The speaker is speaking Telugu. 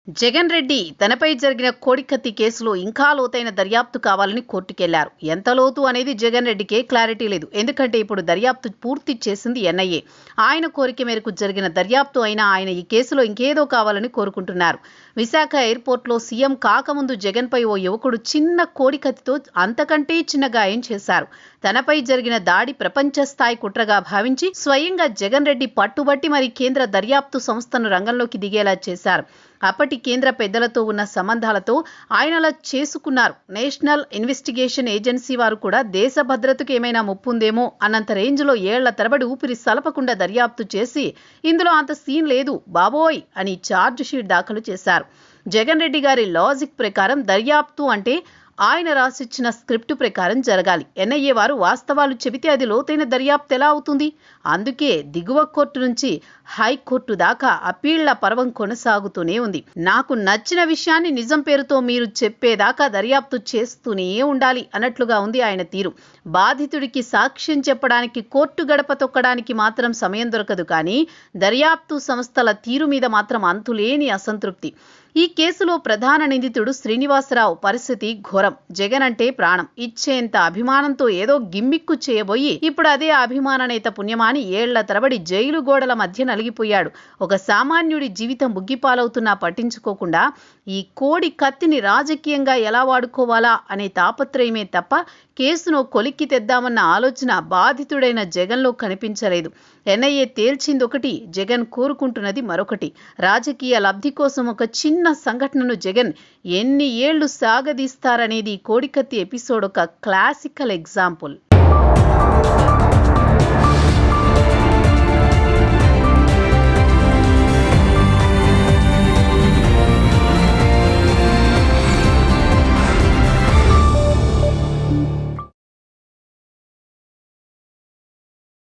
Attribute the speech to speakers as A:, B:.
A: జగన్ రెడ్డి తనపై జరిగిన కోడికత్తి కేసులో ఇంకా లోతైన దర్యాప్తు కావాలని కోర్టుకెళ్లారు. ఎంత లోతు అనేది జగన్ రెడ్డికే క్లారిటీ లేదు. ఎందుకంటే ఇప్పుడు దర్యాప్తు పూర్తి చేసింది ఎన్ఐఏ. ఆయన కోరిక మేరకు జరిగిన దర్యాప్తు అయినా ఆయన ఈ కేసులో ఇంకేదో కావాలని కోరుకుంటున్నారు. విశాఖ ఎయిర్పోర్ట్లో సీఎం కాకముందు జగన్పై ఓ యువకుడు చిన్న కోడికత్తితో అంతకంటే చిన్న గాయం చేశారు. తనపై జరిగిన దాడి ప్రపంచ స్థాయి కుట్రగా భావించి స్వయంగా జగన్ రెడ్డి పట్టుబట్టి మరి కేంద్ర దర్యాప్తు సంస్థను రంగంలోకి దిగేలా చేశారు. అప్పటి కేంద్ర పెద్దలతో ఉన్న సంబంధాలతో ఆయనలా చేసుకున్నారు. నేషనల్ ఇన్వెస్టిగేషన్ ఏజెన్సీ వారు కూడా దేశ భద్రతకు ఏమైనా ముప్పుందేమో అన్నంత రేంజ్లో ఏళ్ల తరబడి ఊపిరి సలపకుండా దర్యాప్తు చేసి ఇందులో అంత సీన్ లేదు బాబోయ్ అని ఛార్జ్ షీట్ దాఖలు చేశారు. జగన్ రెడ్డి గారి లాజిక్ ప్రకారం దర్యాప్తు అంటే ఆయన రాసిచ్చిన స్క్రిప్టు ప్రకారం జరగాలి. ఎన్ఐఏ వారు వాస్తవాలు చెబితే అది లోతైన దర్యాప్తు ఎలా అవుతుంది? అందుకే దిగువ కోర్టు నుంచి హైకోర్టు దాకా అప్పీళ్ల పర్వం కొనసాగుతూనే ఉంది. నాకు నచ్చిన విషయాన్ని నిజం పేరుతో మీరు చెప్పేదాకా దర్యాప్తు చేస్తూనే ఉండాలి అన్నట్లుగా ఉంది ఆయన తీరు. బాధితుడికి సాక్ష్యం చెప్పడానికి కోర్టు గడప తొక్కడానికి మాత్రం సమయం దొరకదు, కానీ దర్యాప్తు సంస్థల తీరు మీద మాత్రం అంతులేని అసంతృప్తి. ఈ కేసులో ప్రధాన నిందితుడు శ్రీనివాసరావు పరిస్థితి ఘోరం. జగన్ అంటే ప్రాణం ఇచ్చేంత అభిమానంతో ఏదో గిమ్మిక్కు చేయబోయి ఇప్పుడు అదే అభిమాన నేత పుణ్యమాని ఏళ్ల తరబడి జైలు గోడల మధ్య నలిగిపోయాడు. ఒక సామాన్యుడి జీవితం బుగ్గిపాలవుతున్నా పట్టించుకోకుండా ఈ కోడి కత్తిని రాజకీయంగా ఎలా వాడుకోవాలా అనే తాపత్రయమే తప్ప కేసును కొలిక్కి తెద్దామన్న ఆలోచన బాధితుడైన జగన్లో కనిపించలేదు. ఎన్ఐఏ తేల్చిందొకటి, జగన్ కోరుకుంటున్నది మరొకటి. రాజకీయ లబ్ధి కోసం ఒక చిన్న సంఘటనను జగన్ ఎన్ని ఏళ్లు సాగదీస్తారనేది కోడికత్తి ఎపిసోడ్ ఒక క్లాసికల్ ఎగ్జాంపుల్.